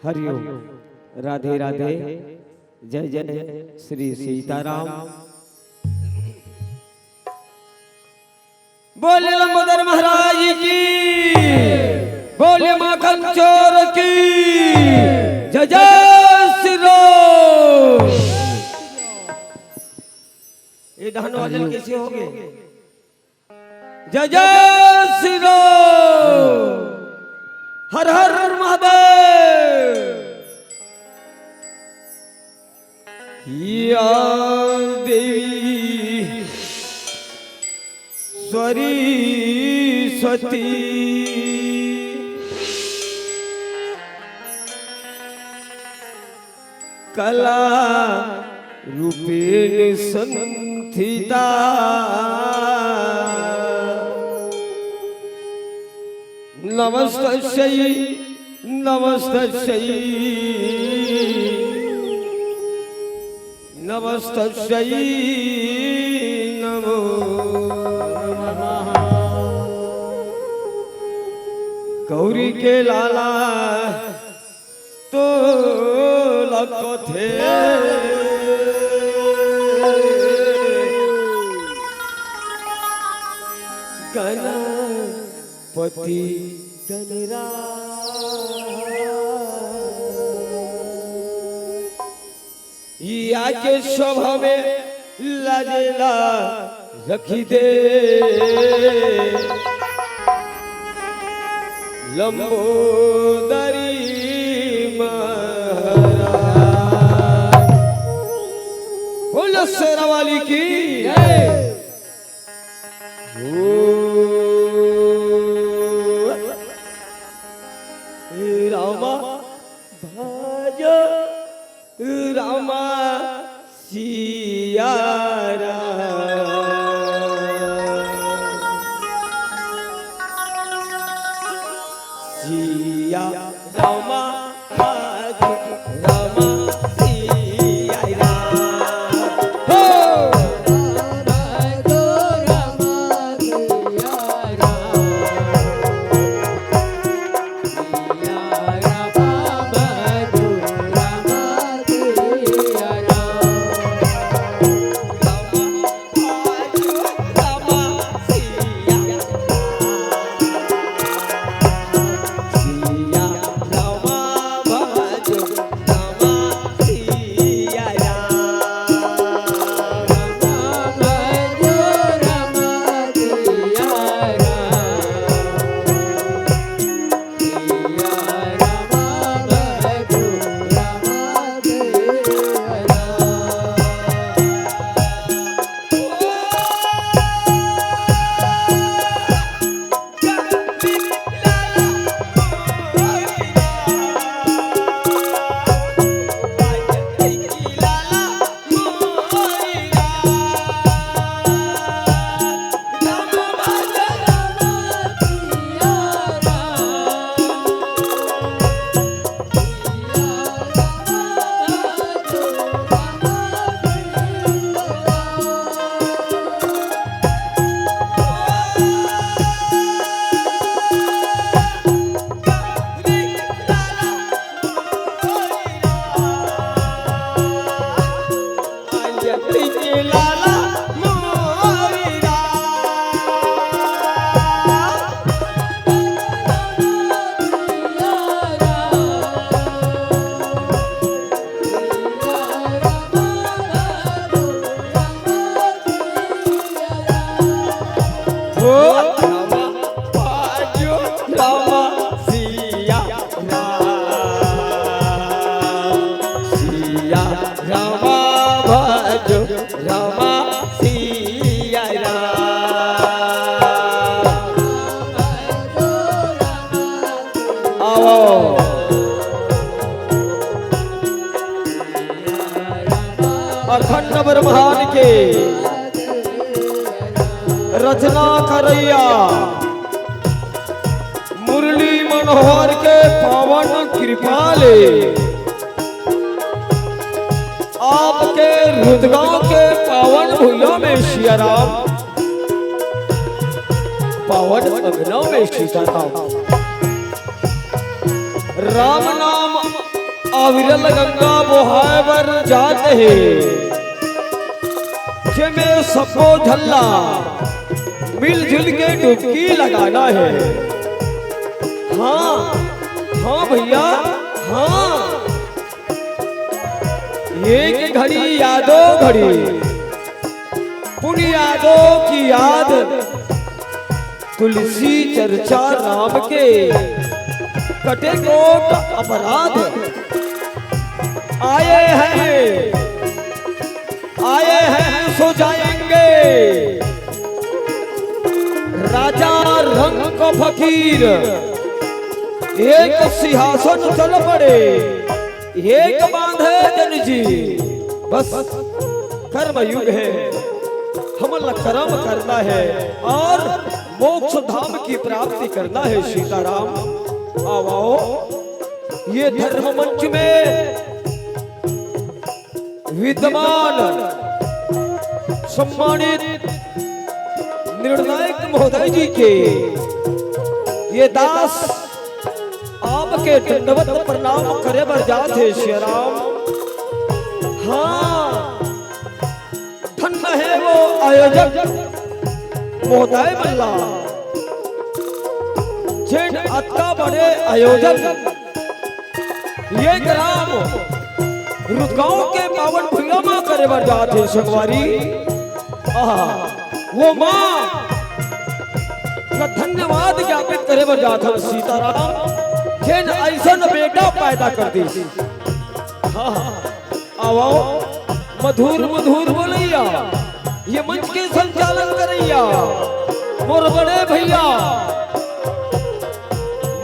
हरिओम राधे राधे जय जय श्री सीताराम। बोले लंबोदर महाराज की, बोले माखन चोर की जय जय श्री राम। ये ढान वादन कैसे हो गए? जय जय श्री राम, हर हर महादेव। या देवी सरस्वती कला रूपेण संस्थिता नमस्तस्यै नमस्तस्यै नमस्तस्यै नमो नमः। गौरी के लाला तो लको थे गणपति या के शोभा में लाजेला रखी दे लंबोदरी महाराज। बोलो शेरा वाली की रामा भज रामा सिया सिया रामा भज रामा सिया के रचना करैया मुरली मनोहर के पावन कृपाले आपके रुदगांव के पावन भूलों में सियाराम पावन अग्नों में सीताराम राम नाम अविरल गंगा बोहाय बर जाते हैं में सबको झल्ला मिलजुल के डुबकी लगाना है। हाँ हाँ भैया हाँ, एक घड़ी यादों घड़ी पुण्य यादों की याद तुलसी चर्चा राम के कटे कोट अपराध आए हैं सो जाएंगे राजा रंग को फकीर एक सिंहासन चल पड़े एक बांधे जन जी बस कर्मयुग है हमल कर्म करना है और मोक्ष धाम की प्राप्ति करना है। सीताराम आओ ये धर्म मंच में विद्यमान सम्मानित निर्णायक महोदय जी के ये दास आपके दंडवत प्रणाम करे बर जाते श्रीराम। हाँ धन्य है वो आयोजक महोदय मल्ला जिन अत्ता बड़े आयोजक ये ग्राम रुदगांव के पावन भूलों में करे बर जाते संगवारी वो माँ का धन्यवाद ज्ञापित करे बर जाता सीताराम जिन ऐसा बेटा पैदा कर दी। आओ मधुर मधुर बोलैया ये मंच के संचालन करैया मोर बड़े भैया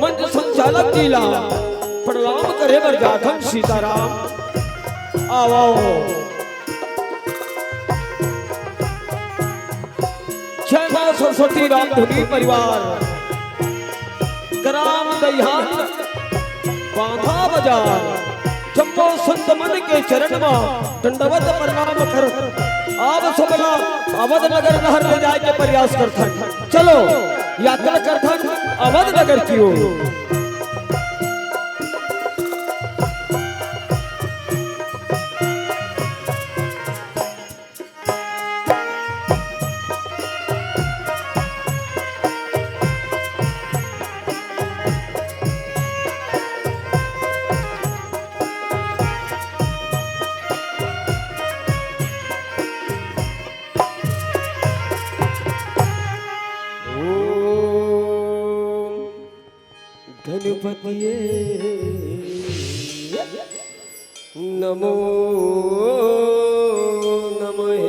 मंच संचालक जिला प्रणाम करे बर जाथन सीताराम। आओ छह सरस्वती राम धुनी परिवार ग्राम दहियान बांधा बाजार जम्मो संत मन के चरण में दंडवत प्रणाम कर आप सबला अवध नगर नहर ले जाए के प्रयास करथन। चलो यात्रा करथन अवध नगर की ओर। गणपतिये नमो नमः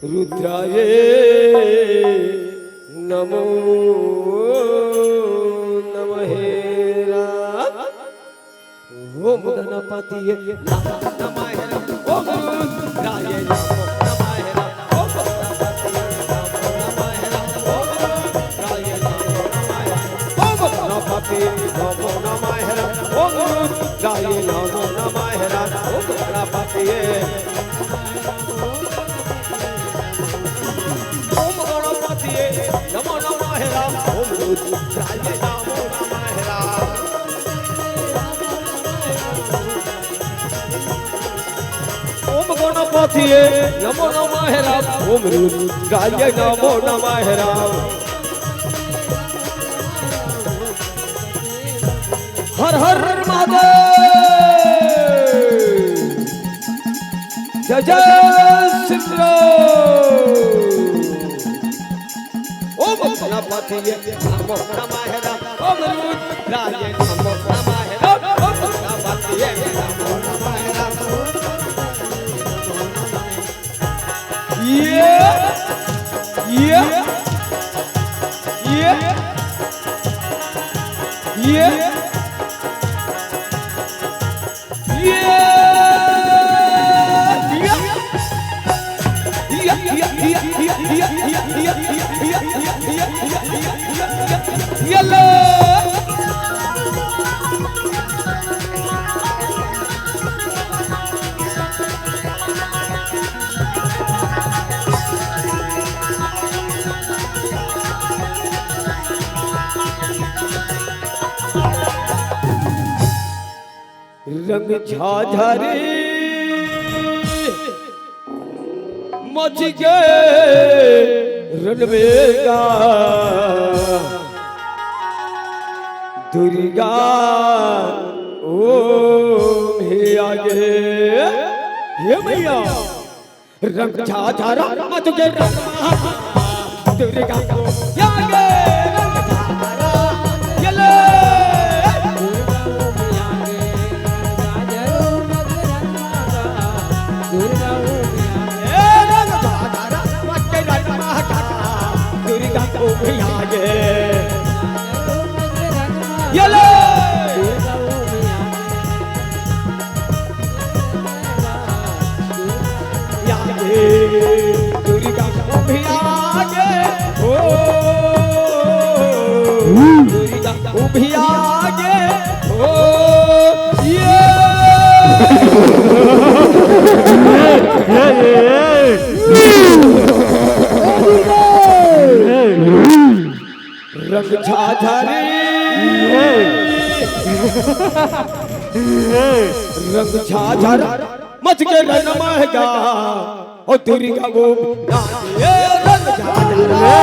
रुद्राय नमो नमः ओम गणपतिये गणपतिये नमो नमः राम ओम रुद्राय नमो नमः राम। हर हर महादेव जय जय श्री ओम गणपतिये नमो नमः राम ओम रुद्राय नमो नमः राम ओम गणपतिये नमो नमः राम। ये रंग झाझरे मच गए रणवेगा दुर्गा ओम हे आगे हे मैया रंग झाझरा मच गए दुर्गा आगे रंग झाझरे रंग झाझरा मच के रण महगा और दुर्गा वो रंग झाझरा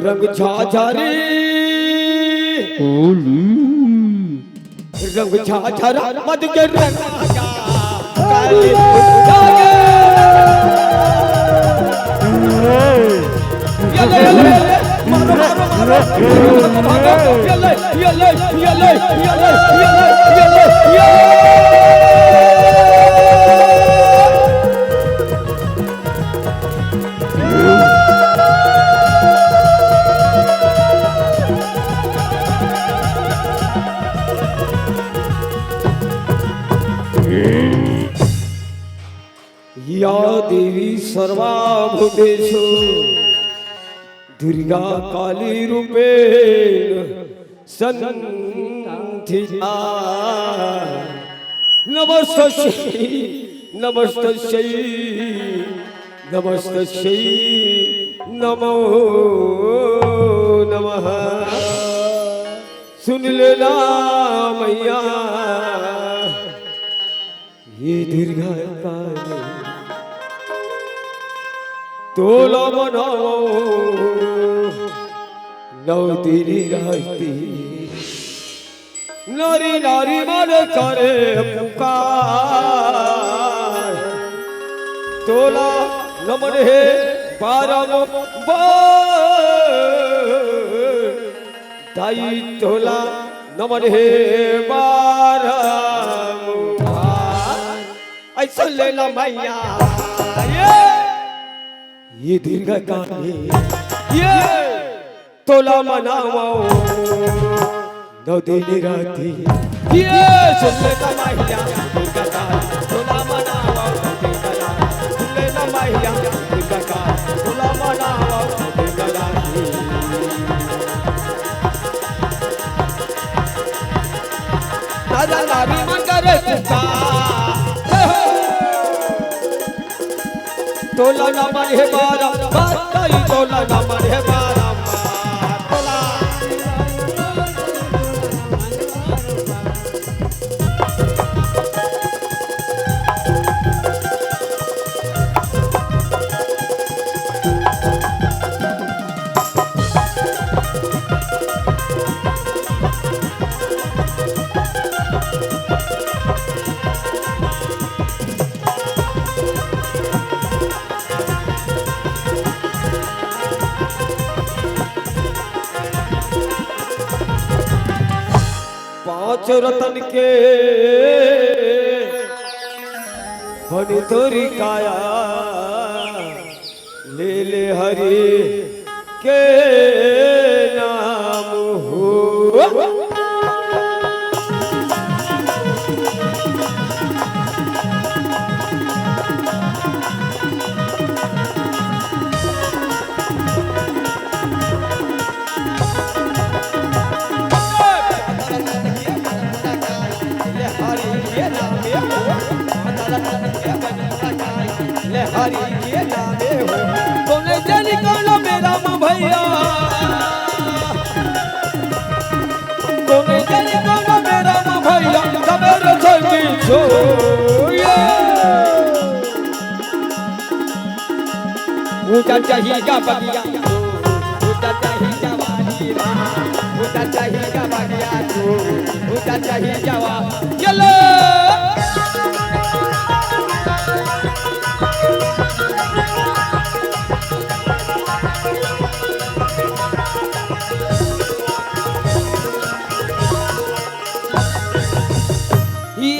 रंग झाझरे रंग झाझरा मद के रंग काली मारो या देवी सर्वाभूतेषु दुर्गा काली रूपेण संस्थिता नमस्तस्यै नमस्तस्यै नमस्तस्यै नमो नमः। सुन लेना मैया ये दुर्गा काली तोला बनाओ नौ तेरी राती नारी नारी मन करे पुकार तोला नमन है बारम दाई तोला नमन है बारम ऐसा लेना मैया ये दुर्गा काली ये तोला मनाओ नौ दिन राती ये सुन लेना मैया दुर्गा काली तोला मनाओ सुन लेना मैया दुर्गा काली तोला मनाओ दुर्गा राती राजा नारी मन करे तोला नमन है बारा बाई तोला नमन है बारा तोला पांचों रतन के बनी तोरी काया ले ले हरि के नाम हो। हरि के नामे हो तूने जानी कौन मेरा माँ भैया, तूने जानी कौन मेरा माँ भैया सवेरे जल्दी सोया। ऊँचा चाहिएगा बगिया ऊँचा चाहिएगा बाजीरा ऊँचा चाहिएगा बगिया ऊँचा चाहिएगा वा चलो।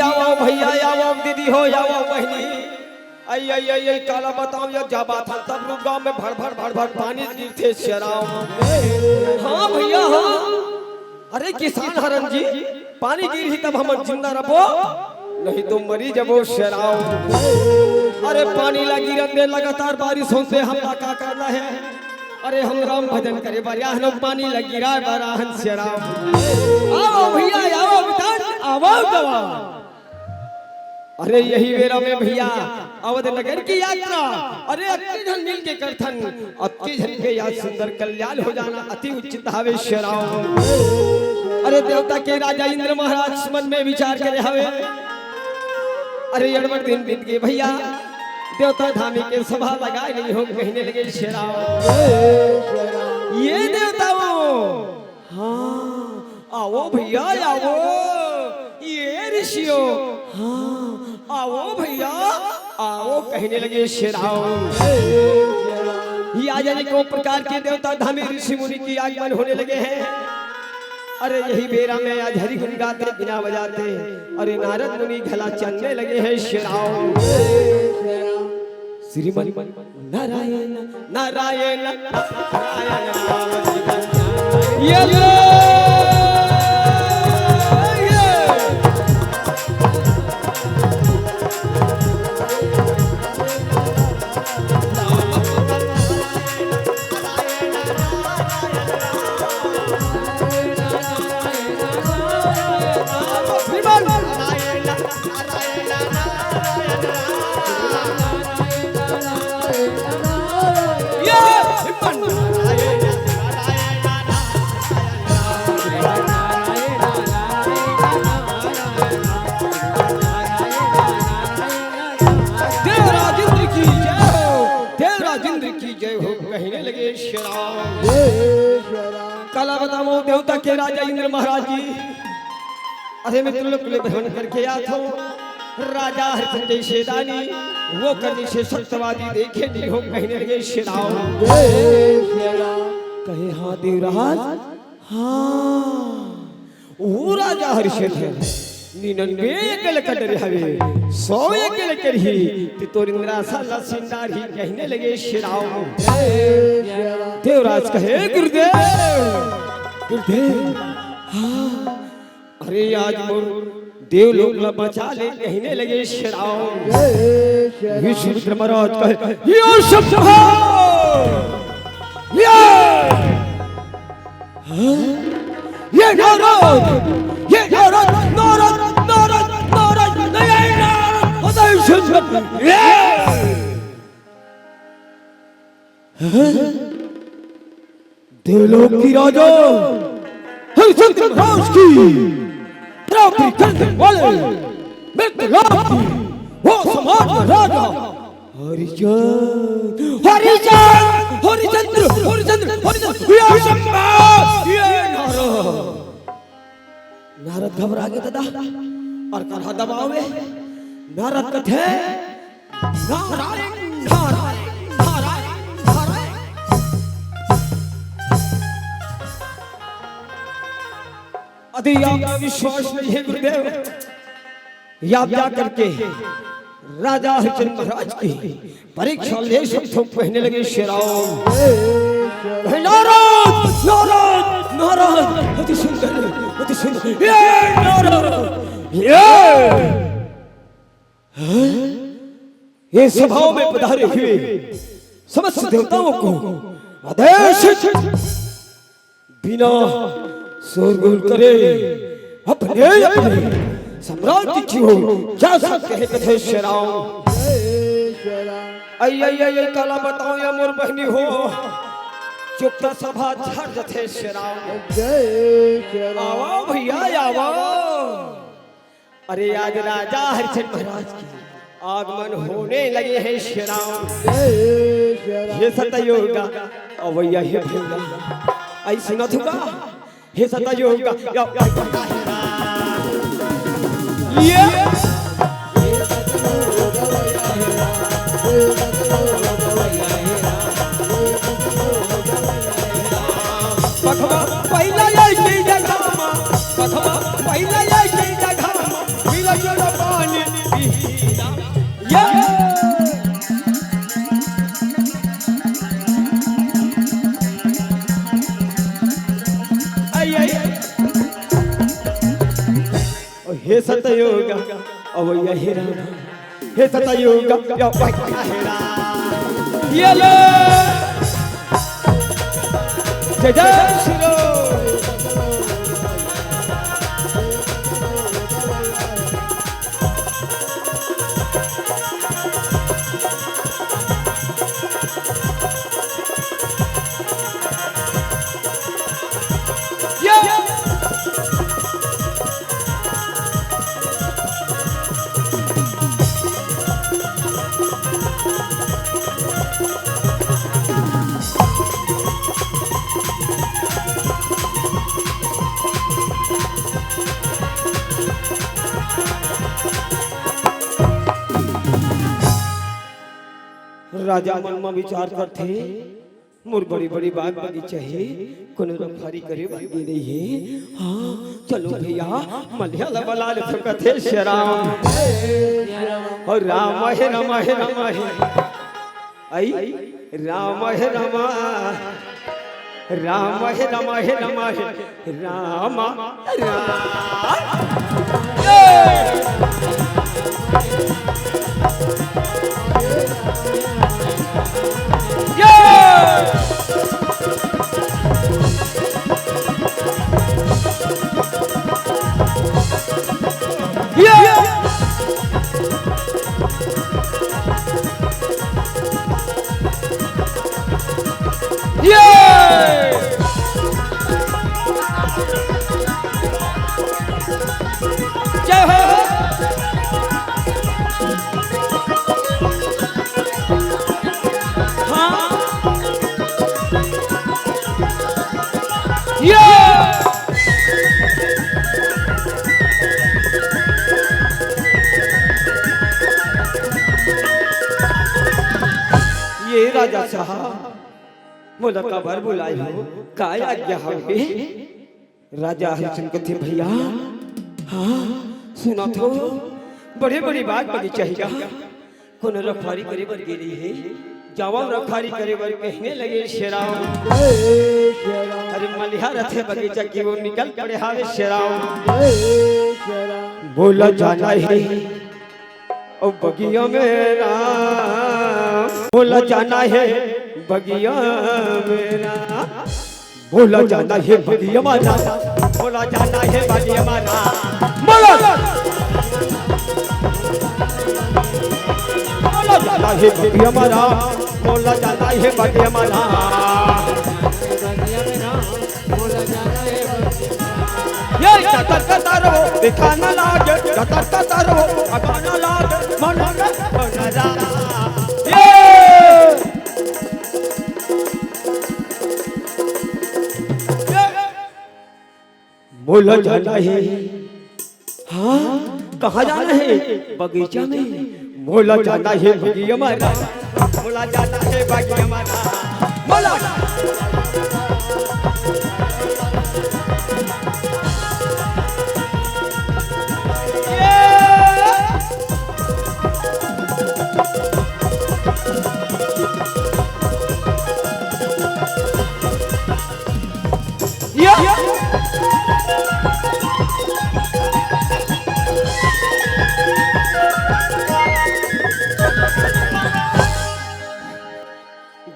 आओ भैया आओ दीदी हो आओ बहनी आई आई आई आई काला बताओ ये जाबा था तब लोग गांव में भर भर भर भर पानी गिरते शराब। हाँ भैया हाँ अरे किसान हरन जी पानी गिर ही तब हम जिंदा रहो नहीं तो मरी जबो शराब। अरे पानी लगी रंदे लगातार बारिशों से हम क्या करना है। अरे हम राम भजन करे बरियाहन पानी लगी रहा बराहन शराब। आओ भैया आओ बितान आओ गवा। अरे यही वेरा में भैया अवध नगर की यात्रा अरे अति धन मिल के करथन अति धन के याद सुंदर कल्याण हो जाना अति उचित हवे शराब। अरे देवता के राजा इंद्र महाराज मन में विचार करे हवे। अरे अड़बड़ दिन दिन के भैया देवता धामी के सभा लगाए नहीं हो कहने लगे शराब। ये देवताओं हाँ आओ भैया आओ ये ऋषियों हाँ आओ भैया आओ कहने लगे शराब। ये आ जाने को प्रकार के देवता धामी ऋषि मुनि की आगमन होने लगे हैं। अरे यही बेरा में आज हरि गुण गाते बिना बजाते अरे नारद मुनि घला चलने लगे हैं शराब। श्रीमन नारायण नारायण कहने लगे शराब। काला बताओ देवता के राजा इंद्र महाराज जी अरे मैं त्रिलोक में भ्रमण करके आया था। राजा हरिचंद्र शेदानी वो करने से सत्यवादी देखे नहीं हो कहने लगे शराब। कहे हाँ देवराज हाँ वो राजा हरिचंद्र 99 गल कटर हवे 100 गल करही ते तोर इंद्रा साला सिंदार ही कहने लगे शराब। देवराज कहे गुरुदेव गुरुदेव हाँ अरे आज मोर देवलोक ला बचा ले कहने लगे शराब। विष्णु महाराज कहे यो शंभो ये नारद देवलोक की राजा हरिचंद्र महाराज की प्राप्ति करने वाले मित्रलाभ की वो समाज राजा हरिचंद्र हरिचंद्र हरिचंद्र हरिचंद्र नारद घबरा गए दादा और कहा दबावे नारद कथे नारायण नारायण नारायण नारायण। यदि आपका विश्वास नहीं है गुरुदेव, या जा करके राजा हरिचंद्र महाराज की परीक्षा ले सब पहने लगे। शेराव नाराज नाराज नाराज, अति सुंदर अति सुंदर, ये नाराज ये सभाओं में पधारे हुए समस्त देवताओं को आदेश बिना शोरगुल करे अपने अपने सम्राट की हो क्या सब कहे कथे शेराव। आई काला बताओ या मोर बहनी हो चुपता सभा छाड़ जथे शेराव। आवा भैया आवा। अरे आज राजा हरिचंद्र महाराज की आगमन होने लगे हैं शेराव। ये सतयुगा अवैया हे भैया आई सुना थुका हे सतयुगा ये पखवा पहला ये जगह पखवा पहला ये जगह मिला जो पानी ये हे सतयुगा अवैया हेरा हे सतयुगा हेरा ये ले जय जय श्री राजा मन में विचार करते मोर बड़ी बड़ी बाग बगीचा है कोनो रखवारी करे बागी नहीं है। हाँ चलो भैया मलयाल बलाल कथे शेराव और राम है राम है राम है आई राम है राम राम है राम है राम है राम ये राजा साहब मोला कबर बुलाए हो काय आज्ञा हवे। राजा हरिचंद्र थे भैया हाँ सुना तो बड़े बड़ी बात बगीचा है कोनो रखवारी करे बर गेली है जावा रखवारी करे बर कहने लगे शेराव। अरे मलिहा रथे बगीचा की वो निकल पड़े हावे शेराव। बोला जाना है ओ बगिया मेरा बोला जाना है बगिया मेरा बोला जाना है बगिया माना बोला जाना है बगिया माना बोला जाना है बगिया माना बोला जाना है बगिया माना ये कता रहो दिखाना लागे कता रहो अगाना लागे मन नरा बोला जाना है हाँ कहाँ जाना है बगीचा में बोला जाना है बगिया माना बोला जाना है बगिया माना बोला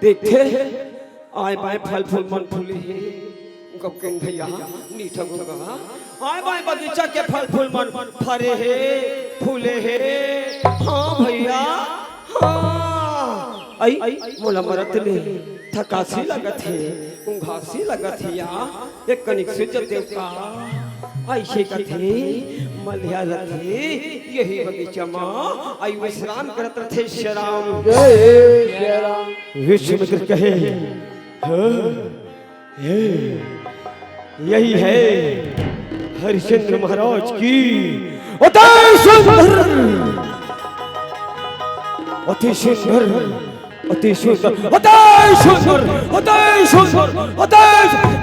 देखते आए बाएं फल फूल मन फूले है गोकिन भैया नीठा गोगा आए बाएं बगीचा के फल फूल मन फरे है फूले है हाँ भैया हाँ आई मोला मरत ले थकासी लगत है उंघासी लगत है या एक कनिक से जते का ऐसे कथे मलिया रथे यही बगीचा माँ आई विश्राम करत रथे श्याम विश्वामित्र कहे यही है हरिश्चंद्र महाराज की अति सुंदर अति सुंदर अति सुंदर अति सुंदर अति सुंदर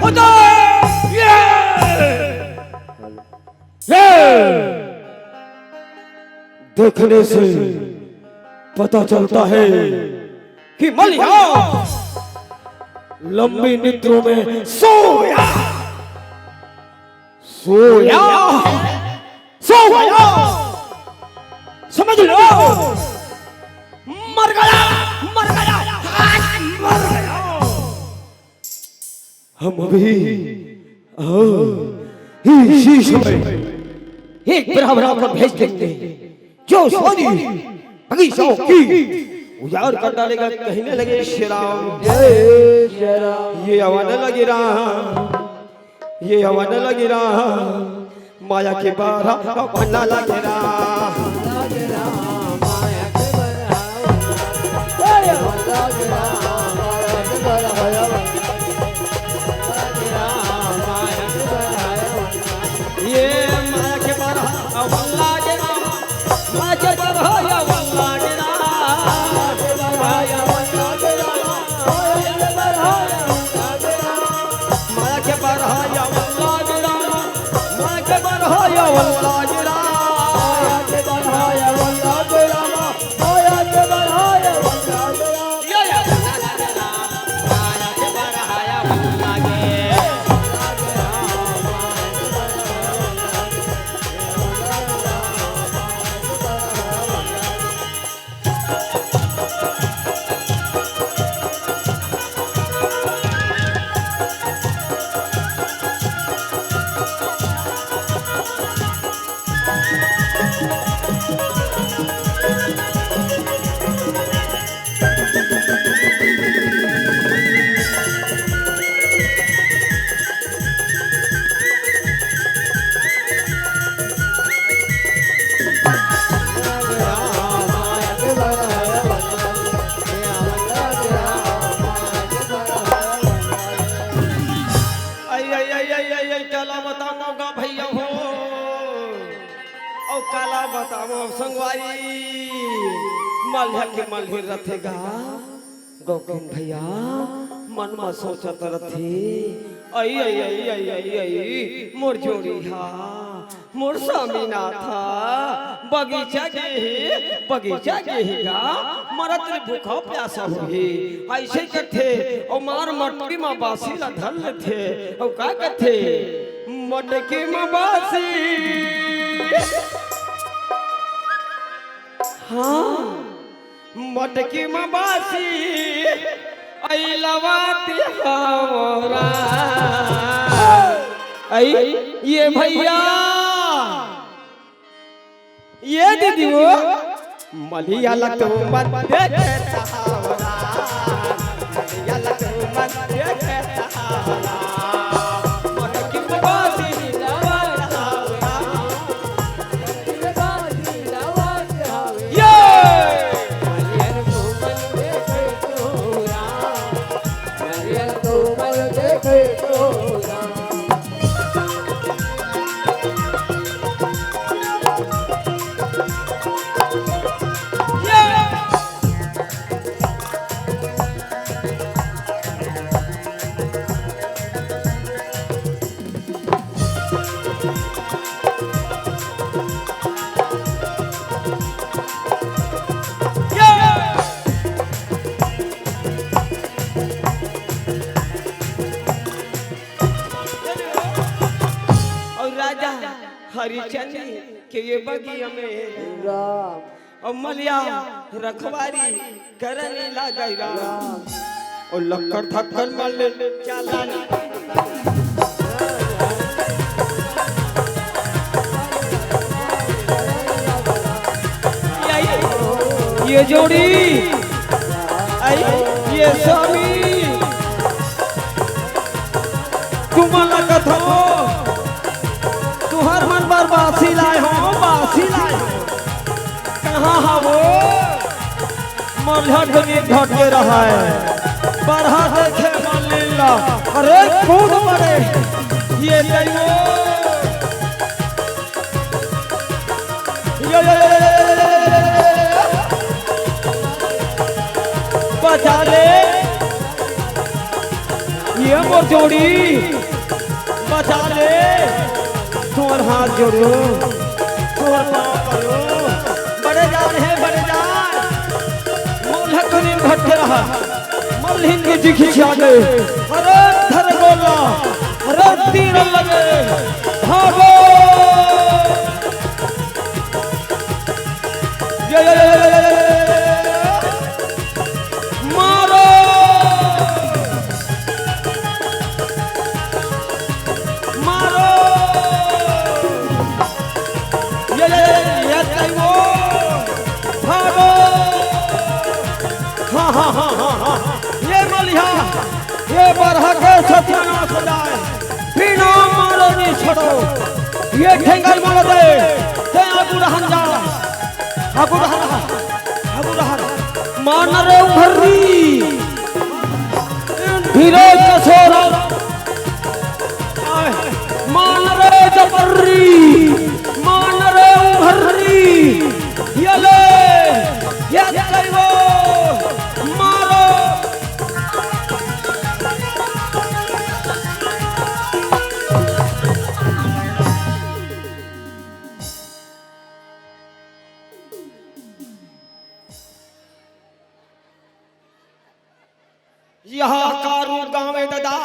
अति देखने से पता चलता है कि मलिया लंबी निद्रों में सोया सोया सोया समझ लो मर गया मर गया मर गया हम अभी इसी समय एक बराबर को भेज देंगे जो सोनी बगीचों की उजाड़ कर डालेगा कहने लगे श्री राम ये आवाज़ लगी रहा ये आवाज़ लगी रहा माया के बारह बनना लगे रहा ये माया के बारह बनना लगे रहा माया के बारह काला बताओ संगवारी मल्हा के मल्हे रथेगा गोकिन भैया मन में सोचत रथे आई आई आई आई आई आई मोर जोड़ी हा मोर स्वामी नाथा बगीचा के हिगा मरत रे भूखा प्यासा हुई ऐसे कथे और मार मटकी में बासी ला धल थे और का कथे मटकी में बासी हाँ मटकी में बासी आई लवाती हमारा आई ये भैया ये दीदी वो मलिया लगतो मत देखे सहारा मलिया लगतो मत देखे सहारा मटकी में बासी हरिचंद के ये बगिया में और मलिया रखवारी करने लगा और लक्कड़ थक्कन मार ले चला ये जोड़ी ये स्वामी तुम्हारा कथो तुहर मन पर बासी लाए हो बासी लाए हो कहाँ है वो मल्हा गनी घट के रहा है बढ़ा देखे मल्लीला अरे कूद पड़े ये नहीं बचा ले ये मोर जोड़ी बचा ले तोर हाथ जोड़ो तोर पाँव करो बड़े जान है बड़े जान मोल्हा करीम घटके रहा मल्हीन की जिखी आ गए अरे धर बोला अरे तीर लगे भागो मारो मारो वो भागो हाँ ये मलिहा ये बरहा के सत्यानाश हो जाए बिना मारो नहीं छोड़ो ये ठेंगल मार दे ते आगू रहन जा आगू रहन मान रे उभरी धीरे कसोरा मान रे जबरी मान रे उभरी ये ले ये वो मारो यहाँ कारू गाँव में दादा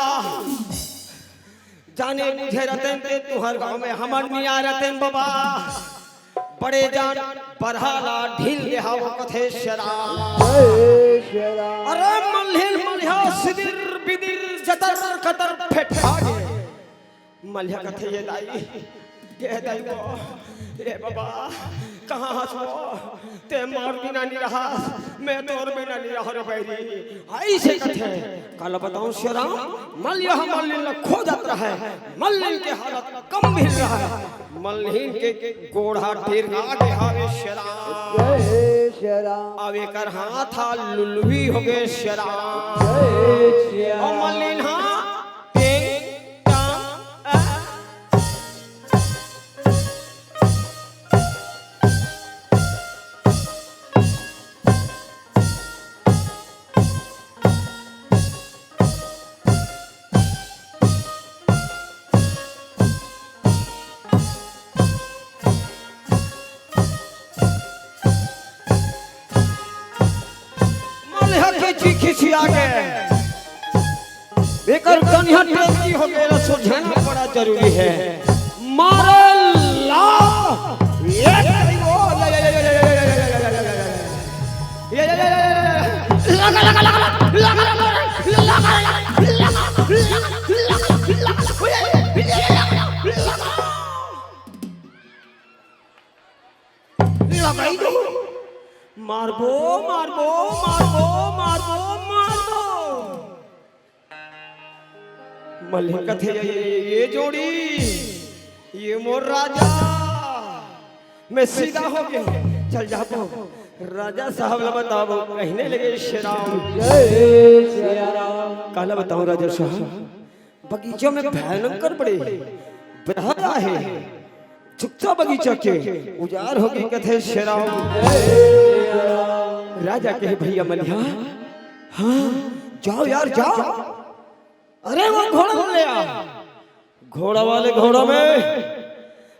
जाने मुझे रतन ते तुहर गाँव में हमर मिया रतन बाबा बड़े जान बरहाला ढील देहाव कथे शरा अरे मल्हिल मल्हा सिदिर बिदिर जतर कतर फेठा गे मल्हा कथे ये दाई वो रे बाबा कहाँ हंसो ते मार बिना नहीं रहा मैं तोर बिना नहीं रहा रे बैरी ऐसे कथे कल बताऊं श्याम मल्लिन खो जाता है मल्लिन के हालत कम भी रहा है मल्लिन के गोड़ा ढेर आगे हावे शराब आवे कर हाथ लुलवी हो गए शराब और मल्लिन हाँ खिसिया के बेकर कन्या टेकी हो गया सुझाना बड़ा जरूरी है मारला ये मारबो मारबो मारबो मारबो मारबो मल्लिक कथे ये जोड़ी ये मोर राजा मैं सीधा हो गया चल जाओ राजा साहब ला बताओ कहने लगे श्रीराम काला बताओ राजा साहब बगीचों में भयंकर बड़े बड़ा है चुपचा बगीचा के उजार हो गई कथे श्रीराम राजा के भैया मल्हा हाँ जाओ यार जाओ अरे वो घोड़ा ले आ घोड़ा वाले घोड़ा में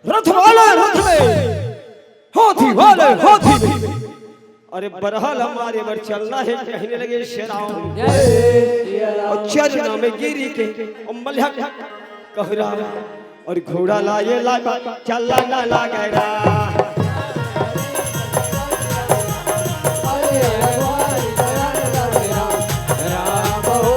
रथ वाले रथ में हाथी वाले हाथी में अरे बरहाल हमारे पर चलना है कहने लगे श्रीराम और चरना में गिरी के मल्हा कहरा और घोड़ा लाए लागा चलना ना लागेगा राम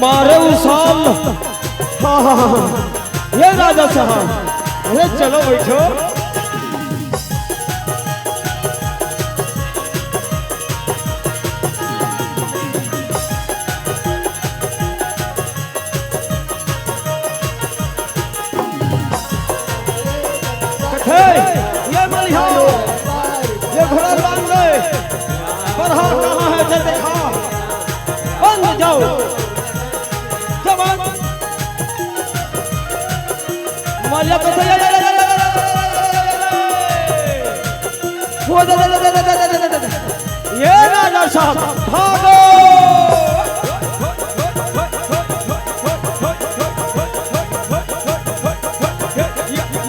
मारे उसाल ये राजा साहब, अरे चलो बैठो। ये मलिहा, ये घोड़ा बांध गए, बरहा कहाँ है जल्दी खा, बंद जाओ जवान। मालिया को ये राजा साहब भागो।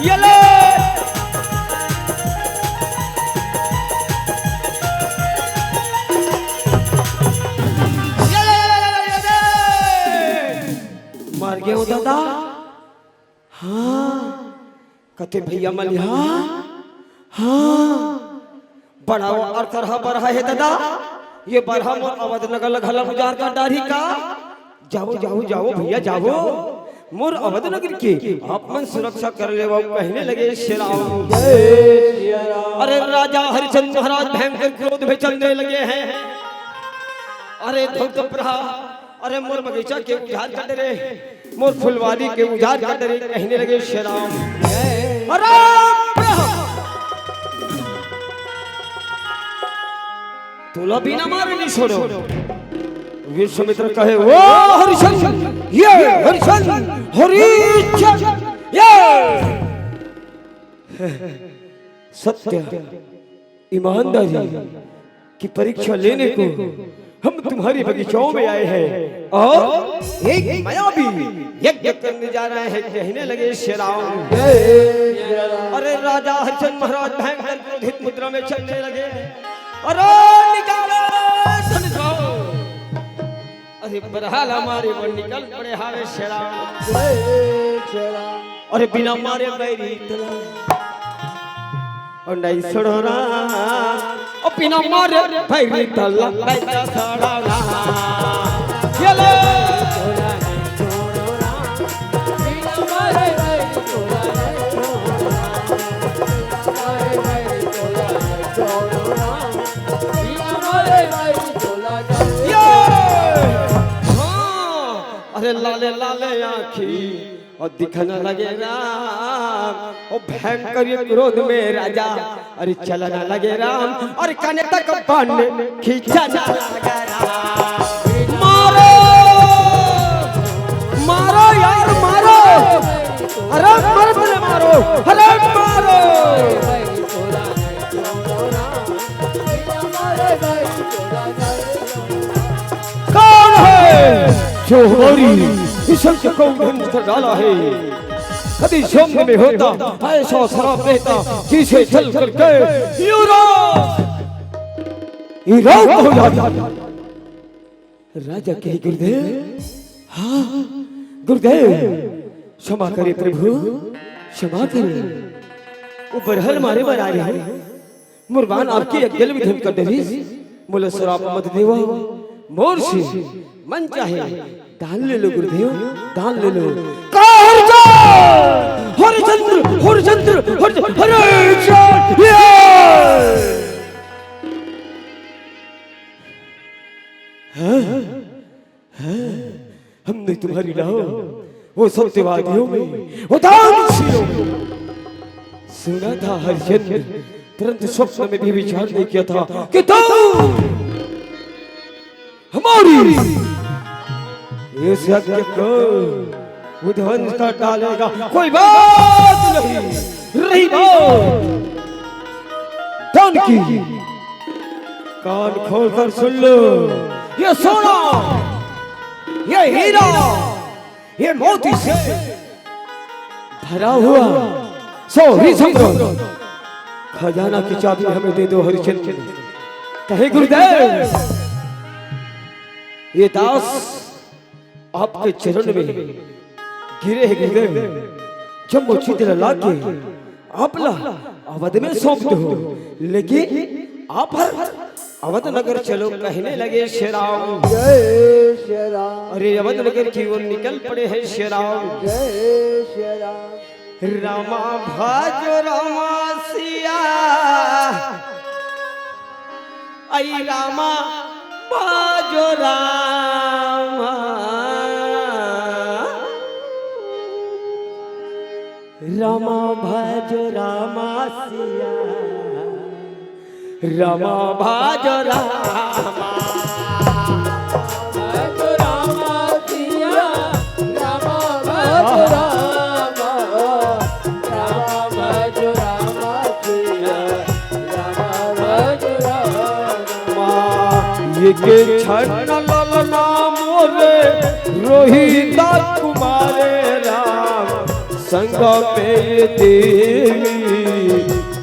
ये ले मार गए हो दादा। हाँ कते भैया मलिहा, हाँ बढ़ाओ और तरह बढ़ा है दादा। ये बढ़ा मोर अवध नगर लगल गुजार का दाढ़ी का। जाओ जाओ जाओ भैया जाओ, मोर अवध नगर के आप मन सुरक्षा कर ले। वो कहने लगे श्रीराम। अरे राजा हरिचंद्र महाराज भयंकर क्रोध में चलने लगे हैं। अरे धूत प्रहा, अरे मोर बगीचा के उजाड़ कर डरे, मोर फुलवारी के उजाड़ कर डरे। कहने लगे श्रीराम। अरे तुला बिना मारे नहीं छोड़ो। विश्वामित्र कहे वो हरिचंद्र, ये हरिचंद्र, हरिचंद्र ये सत्य ईमानदारी की परीक्षा लेने को हम तुम्हारी बगीचाओं में आए हैं और एक मायावी यज्ञ करने जा रहे हैं। कहने लगे श्रीराम। अरे राजा हरिचंद्र महाराज भयंकर क्रोधित मुद्रा में चलने लगे। अरे निकालो धनुष, अरे बरहाल हमारे वो निकल पड़े हारे श्रीराम। अरे बिना मारे बैरी और नहीं छोड़ोना, और बिना मारे बैरी तला नहीं छोड़ोना। ये ले अरे लाले लाले आँखी और दिखने लगे राम। और भयंकर क्रोध में राजा अरे चलना लगे राम। और कने तक बांधने खींचा लगा राम। मारो मारो यार मारो, अरे मर्द ने मारो, अरे मारो। कौन है जो हमारी इस शंख को अंदर डाला है? कभी सामने में होता ऐसा शराब रहता जिसे चल करके यूरोप हो जाता। राजा कहे गुरुदेव, हाँ गुरुदेव क्षमा करे प्रभु, क्षमा करे। वो बरहल मारे मर आ रहे हैं, मुरबान आपकी अकेले में धन कर दे। बोले शराब मत देवा, मोर से मन चाहे दान ले लो गुरुदेव, दान ले लो। हरिचंद्र हरिचंद्र हरिचंद्र हमने तुम्हारी लाओ वो सत्यवादियों में वो दानशीलों में सुना था हरिचंद्र, परंतु स्वप्न में भी विचार नहीं किया था कि तुम हमारी इस यज्ञ को उध्वंस कर डालेगा। कोई बात नहीं रही बात धन की, कान खोलकर सुन लो। ये सोना, ये हीरा, ये मोती से भरा हुआ सोहरी संग्रह खजाना की चाबी हमें दे दो हरिचंद्र। कहे गुरुदेव ये दास आपके चरण में गिरे हैं गुरुदेव। जब वो चित्र लाके आपला अवध में सौंप दो, लेकिन आप हर अवध नगर चलो कहने लगे श्री राम जय श्री राम। अरे अवध नगर की ओर निकल पड़े हैं श्री राम। जय श्री राम। रामा भाजो रामा सिया आई रामा भाजो रामा रामा भाजो रामा सिया रामा भाजो रामा भाजो रामा सिया रामा भाजो रामा रामा भाजो रामा सिया रामा भाजो रामा। ये के छन ललना मोरे रोहिता कुमारे राम संग में देवी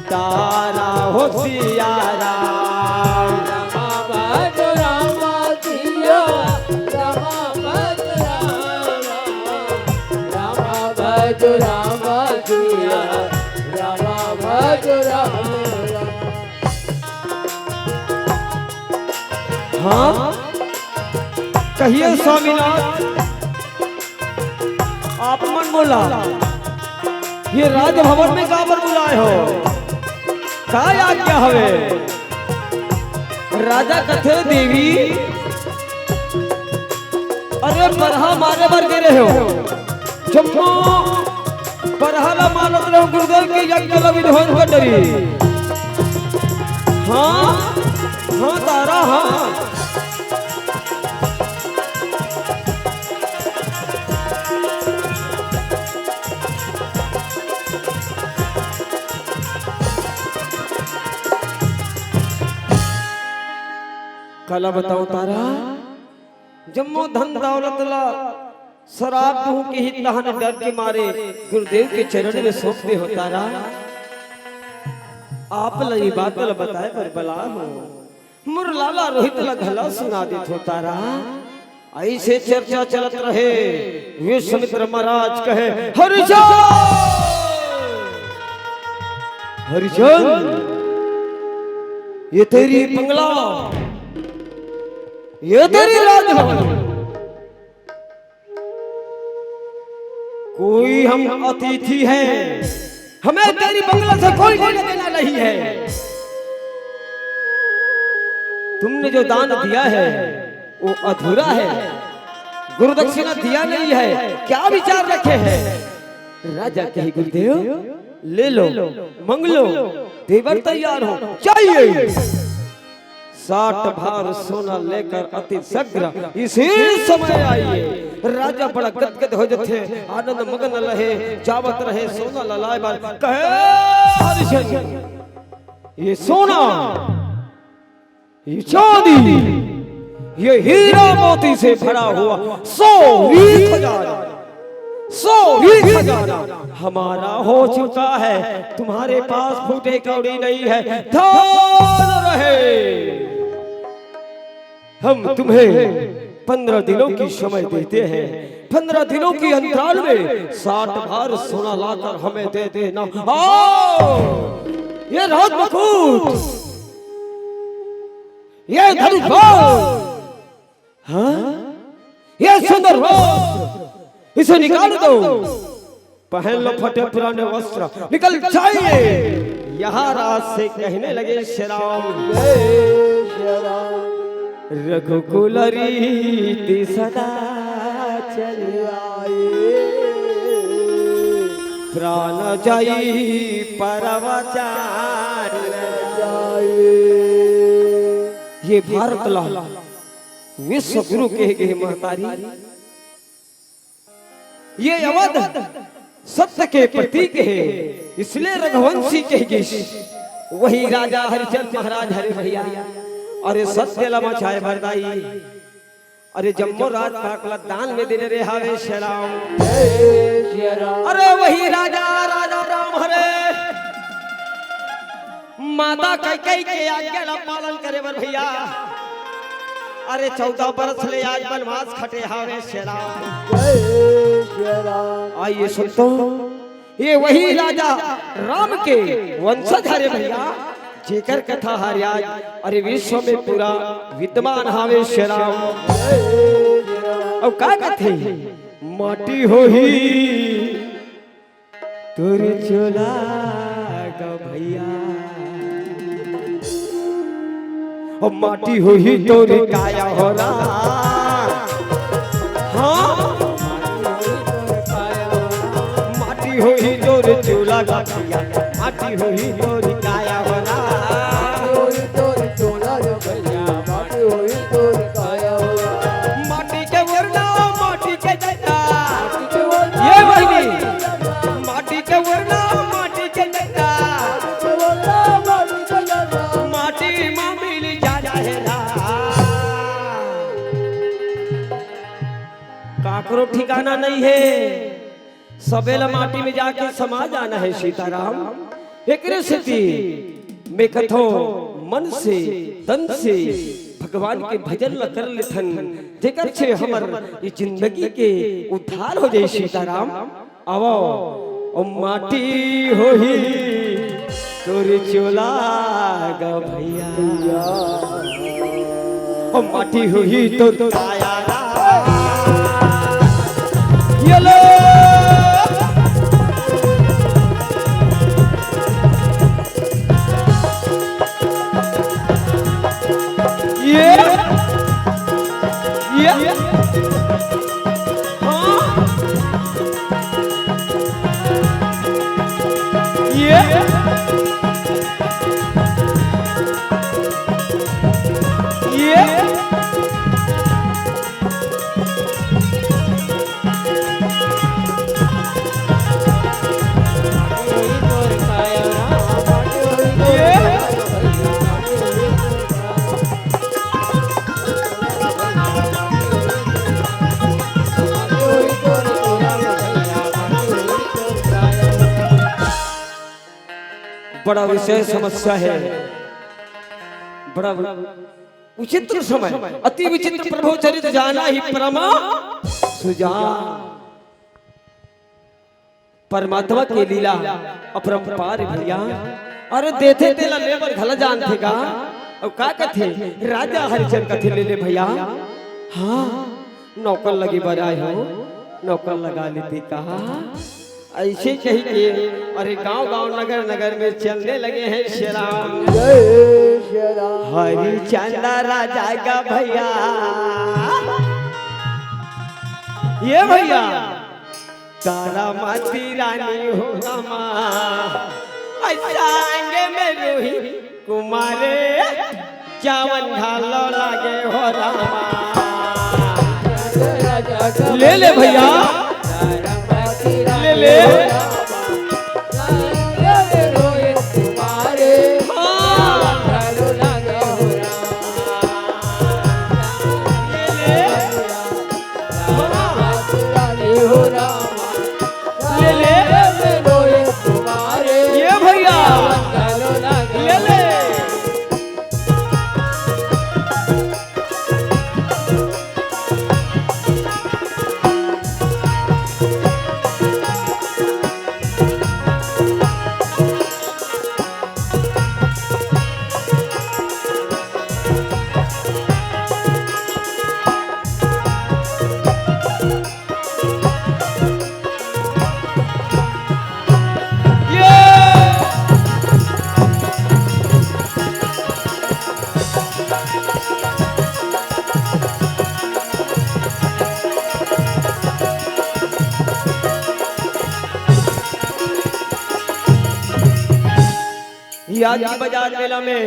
तारा हो सिया राम। रामा भाजो रामा सिया रामा भाजो रामा रामा भाजो रामा सिया रामा भाजो रामा। हाँ कहिए स्वामीनाथ, आप मन बोला ये राजभवन में कहाँ पर बुलाए हो, का आज्ञा हवे? राजा कथे देवी अरे बरहा मारे बर गिरे हो, चुप्पो बरहाला मानत रहो गुरुदेव की यज्ञ लविध हो डरी। हाँ हाँ तारा हाँ कला बताओ तारा, जम्मो धन दौलत ला शराब तू की ही तहन डर के मारे गुरुदेव के चरण में सौंपते हो तारा। आप लई बात ला बताए पर बला हो मुरलाला रोहित ला घला सुना देत हो तारा। ऐसे चर्चा चलत रहे विश्वामित्र महाराज कहे हरिचंद हरिचंद ये तेरी बंगला ये तेरी राजभवन, कोई हम अतिथि हैं, हमें तेरी बंगला से कोई लेना देना नहीं है। तुमने जो दान दिया है वो अधूरा है, गुरुदक्षिणा दिया नहीं है, क्या विचार रखे हैं? राजा कहे गुरुदेव ले लो मंग लो, देवर तैयार हो चाहिए। 60 भार सोना लेकर अति शीघ्र इसी समय आइए। राजा बड़ा गदगद हो जाते, आनंद मगन रहे, जावत रहे सोना ललाए बार कहे हरिचंद ये सोना ये चांदी ये हीरा मोती से भरा हुआ 100 खजाना हमारा हो चुका है, तुम्हारे पास फूटे कौड़ी नहीं है, ध्यान रहे। हम तुम्हें 15 दिनों की समय देते हैं, 15 दिनों की अंतराल में 60 भार सोना लाकर हमें दे देना। आओ ये राज मुकुट ये धनुष हाँ ये सुंदर वस्त्र इसे निकाल दो, पहन लो फटे पुराने वस्त्र, निकल जाइए। यहाँ राज से कहने लगे श्री राम रघुकुल रीति सदा चली आए, प्राण जाई परवचार जाए। ये भारत लाल विश्व गुरु कहे गए महतारी, ये अवध सत्य के प्रतीक है, इसलिए रघुवंशी कहे गए। वही राजा हरिचंद महाराज हरे भैया अरे सत्य लमा छाए भरदाई, अरे जम्मो राज पाकला दान में देने रे हावे श्री राम। अरे वही राजा राजा राम हरे माता कैकेयी के आज्ञा ला पालन करे बर भैया। अरे 14 बरस ले आज बनवास खटे हावे श्री राम। जय श्री राम। आइए सुनतो, ये वही राजा राम के वंशज हरे भैया, जेकर कथा हर आज अरे विश्व में पूरा विद्यमान हावे श्री राम। अब का कथे माटी होही तोर चोला गा भैया, अब माटी होही तोर काया होला। हाँ माटी होही तोर चोला गा भैया, माटी होही तोर काया होला। माटी के वरना माटी के जैसा, ये बहनी माटी के वरना माटी के जैसा, माटी माँ मिल जा जाएगा। काकरो ठिकाना नहीं है, सबेला माटी में जाके समा जाना है सीताराम। एक स्थिति में कथो मन से तन से भगवान के भजन ल कर लेथन, जेकर छे हमर ये जिंदगी के उद्धार हो जाए सीताराम। आवो ओ माटी होही तोर चोला गा भैया, ओ माटी होही तोर काया ये लो। बड़ा विशेष समस्या है, बड़ा विचित्र समय, अति विचित्र प्रभु चरित जाना ही परमा सुजा। परमात्मा की लीला अपरंपार भैया। अरे देते तेला लेबर घला जानते का, अब का कथे राजा हरिचंद कथे ले ले भैया। हाँ नौकर लगी बराई हो, नौकर लगा लेते कहा ऐसे कही के अरे गांव गांव नगर नगर में चलने लगे हैं श्री राम। जय श्री राम। हरिचंद राजा का भैया, ये भैया तारामती रानी हो रामा, संगे में रोही कुमारे चावन ढालो लागे हो रामा। ले ले भैया ले ले। आज बाजार मेला में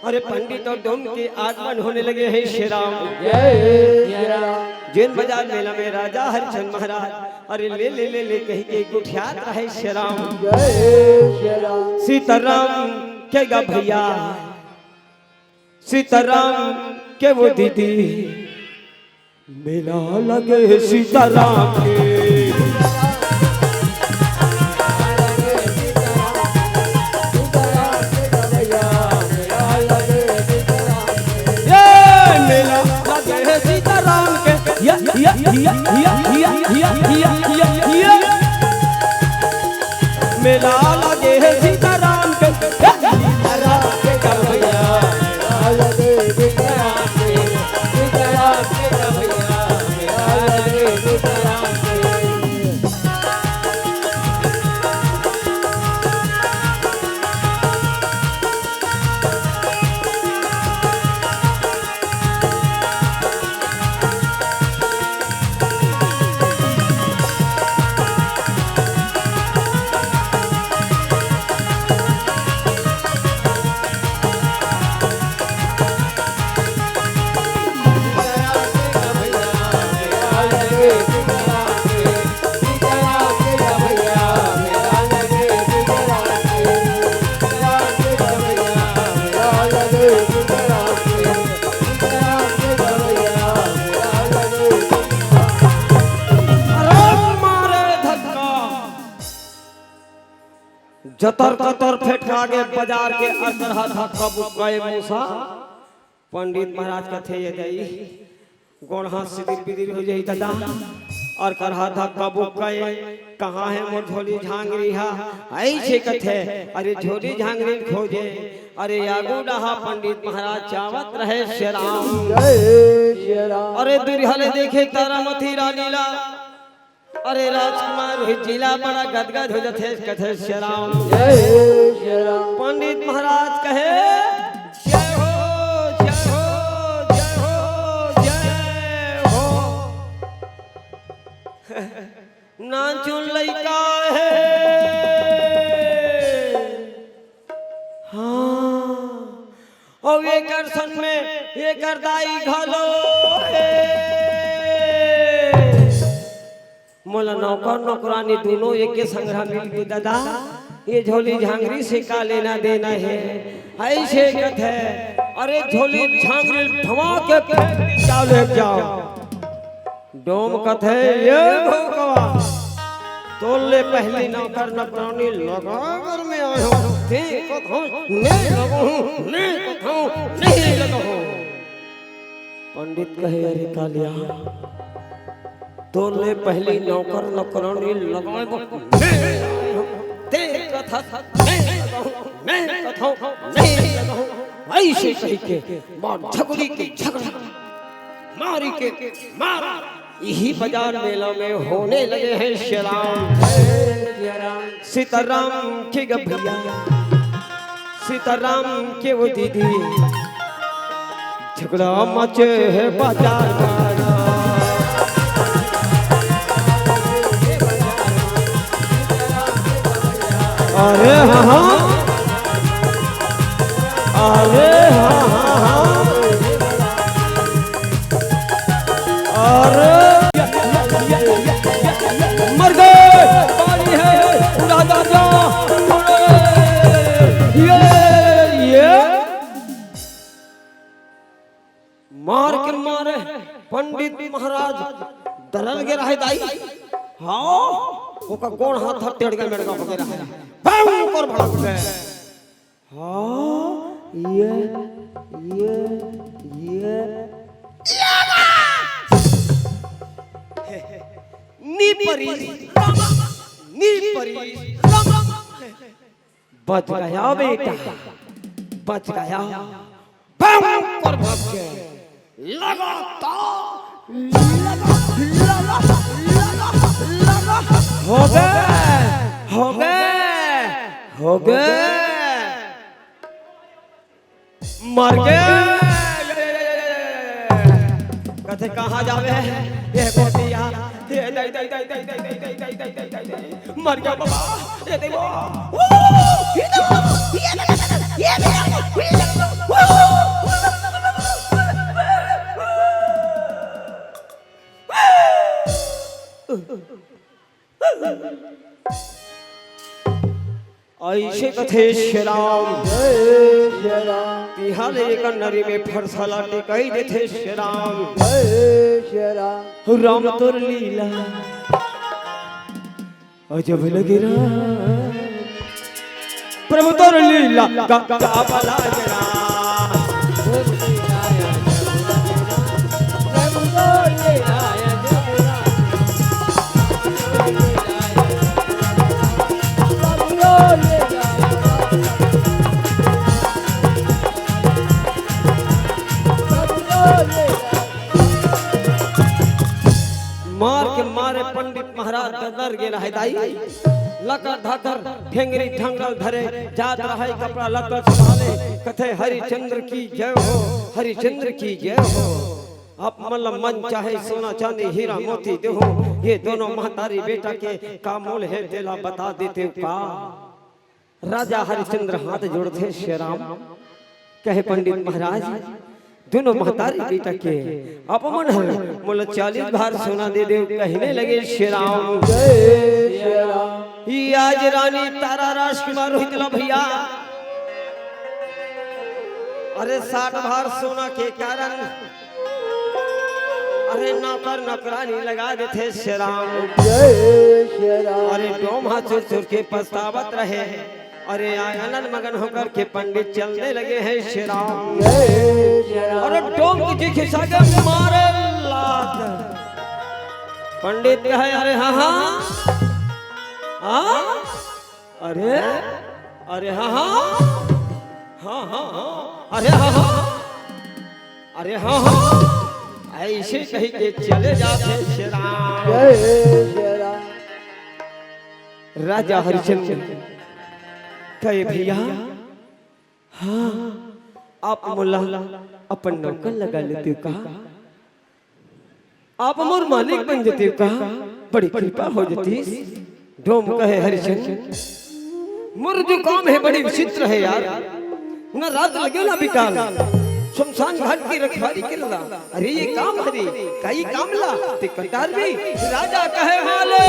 अरे पंडित और डोम के आगमन होने लगे हैं श्री राम। जय श्री राम। जैन बाजार मेला में राजा हरिचंद महाराज अरे ले ले ले ले कही के गुठियात रहे श्री राम। जय श्री राम। सीताराम के गा भैया, सीताराम के वो दीदी मेला लगे सीताराम के। मेला मेला लगे है सीताराम के सीताराम के भैया मेला लगे सीताराम के सीताराम के भैया मेला लगे सीताराम के जतर कतर फेटका के बाजार के असरहा धक्का बुकाए मूसा पंडित महाराज कथे ये दई गोड़ हाथ सिदिर बिदिर हो जाई दादा और करहा धक्का बुकाए कहां है मोर झोली झांगरी हा ऐसे कथे अरे झोली झांगरी खोजे अरे आगू डहा पंडित महाराज चावत रहे श्री राम जय श्री राम अरे दुर्हले देखे तारामती रानीला अरे राजकुमार जिला बड़ा गदगद हो जाते कथे श्री राम जय श्री राम पंडित महाराज कहे जय हो जय हो जय हो जय हो नाचुन लइका है हाँ और ये करसन में ये करदाई घलो है मोला नौकर नौकरानी दोनों एक के संग्रह मिल गई दादा ये झोली झांगरी से का लेना देना है ऐसे कथे अरे झोली झांगरी थमा के जाओ ले जाओ डोम कथे ये भोकवा तोले पहली नौकर नौकरानी लगा घर में आयो ठीक कथो नहीं लगो नहीं कथो नहीं लगो पंडित कहे अरे कालिया तोले पहली नौकर नौकरानी लगाए तेरे कथा नहीं कथा नहीं ऐसे कही के मार झगड़ी के झगड़ा मारी के मार यही बाजार मेला में होने लगे हैं श्री राम सीताराम के भैया सीताराम के वो दीदी झगड़ा मचे है बाजार अरे हाँ हाँ अरे हाँ हाँ हाँ अरे मर गए पानी है उड़ा दादा ये मार के मारे पंडित महाराज दरल के रहे दाई हाँ ओका गोड़ हाथ टेढ़ के मेड़गा हो गया भयंकर भड़क गए हाँ ये नी परी बच गया बेटा बच गया भयंकर भड़क गए लगातार लगा हो गए मर गए कथे कहाँ जावे ये गोतिया ये मर गया बाबा ये देखो ऐसे कथे श्री राम तिहाल एक नरी में फरसला टिकाई देते श्री राम राम तोर लीला अजब लगे प्रभु तोर लीला गा बला जरा प्रभु तोर लीला मार के मारे पंडित महाराज डर गेला है दाई लकर धाकर ठेंगरी ठंगल धरे जात रहे कपड़ा लकर संभाले कथे हरिचंद्र की जय हो हरिचंद्र की जय हो। आप मतलब मन चाहे सोना चांदी हीरा मोती दे हो ये दोनों महतारी बेटा के का मोल है तेला बता देते का। राजा हरिचंद्र हाथ जोड़ते श्री राम कहे पंडित महाराज दोनों महतारी बेटा के अपमान है मोल 40 भार सोना दे दे कहने लगे श्री राम ये आज रानी तारा राजकुमार रोहितला भैया अरे 60 भार सोना के कारण अरे नौकर नौकरानी लगा देते श्री राम अरे डोमा चुर चुर के पछतावत रहे अरे आनंद मगन होकर के पंडित चलने लगे हैं श्री राम और डोम की जी खिसा के मारे लात पंडित कहे अरे हाँ हाँ हाँ अरे अरे हाँ हाँ हाँ हाँ हाँ अरे हाँ हाँ अरे हाँ हाँ ऐसे कही के चले जाते श्री राम। राजा हरिचंद्र कहे भैया हाँ आप मुल्ला अपन नौकर लगा लेते हो कहा आप मोर मालिक बन जाते हो कहा बड़ी कृपा हो जाती। डोम कहे हरिचंद्र मोर जो काम है बड़ी विचित्र है यार न रात लगे ना बिकाल शमशान घाट की रखवाली करला अरे ये काम हरी कई काम ला ते कटार भी राजा कहे हाले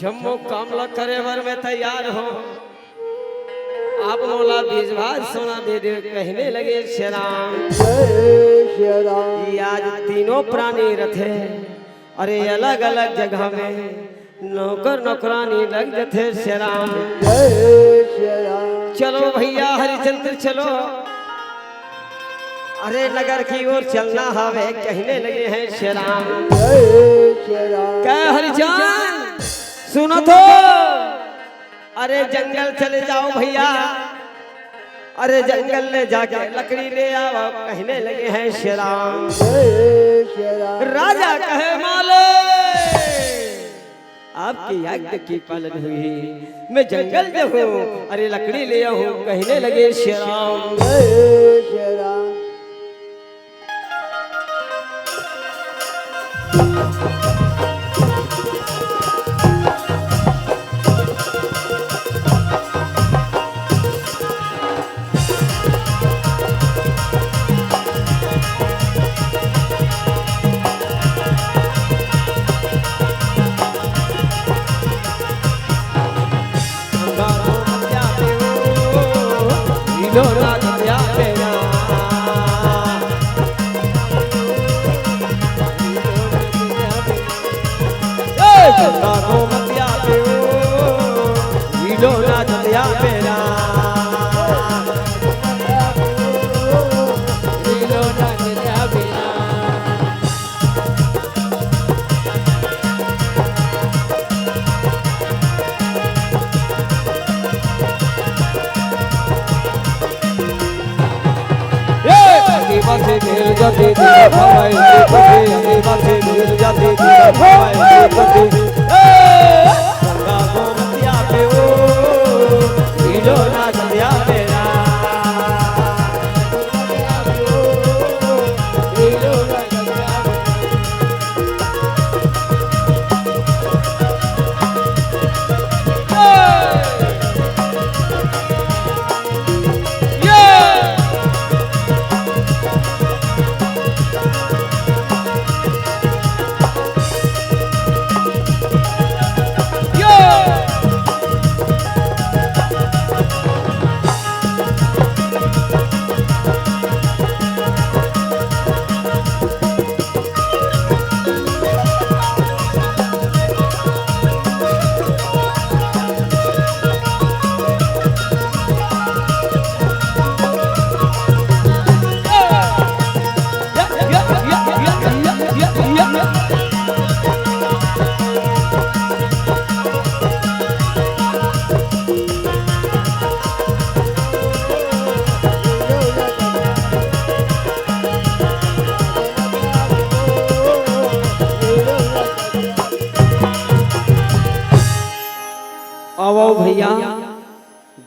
जम्मू कामला करे वर में तैयार हो आप मोला 20 भार सोना दे दे कहने लगे श्री राम आज तीनों प्राणी रथे अरे अलग अलग जगह में नौकर नौकरानी लग जाते श्री राम। चलो भैया हरिचंद्र चलो अरे नगर की ओर चलना हवे कहने लगे हैं श्री राम। क्या हरिचंद्र सुनो तो अरे जंगल चले जाओ भैया अरे जंगल में जाके लकड़ी ले आओ कहने लगे हैं श्री राम। राजा कहे माले आपकी आज्ञा की पालन हुई मैं जंगल में हूँ अरे लकड़ी ले आऊं कहने लगे श्री राम।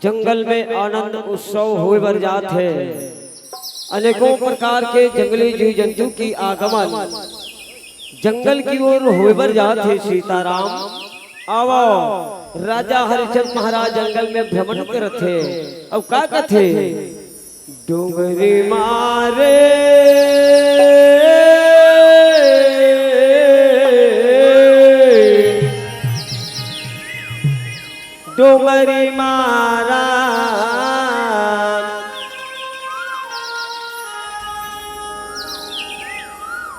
जंगल में आनंद उत्सव हुए बर जात है। अनेकों प्रकार के जंगली जीव जंतु की आगमन जंगल की ओर हुए बर जात है। सीताराम आवो राजा हरिचंद महाराज जंगल में भ्रमण करत थे। अब का कथे डोंगरी मारे डोंगरी मारा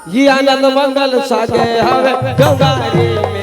ये आनंद मंगल सागे हवे डोंगरी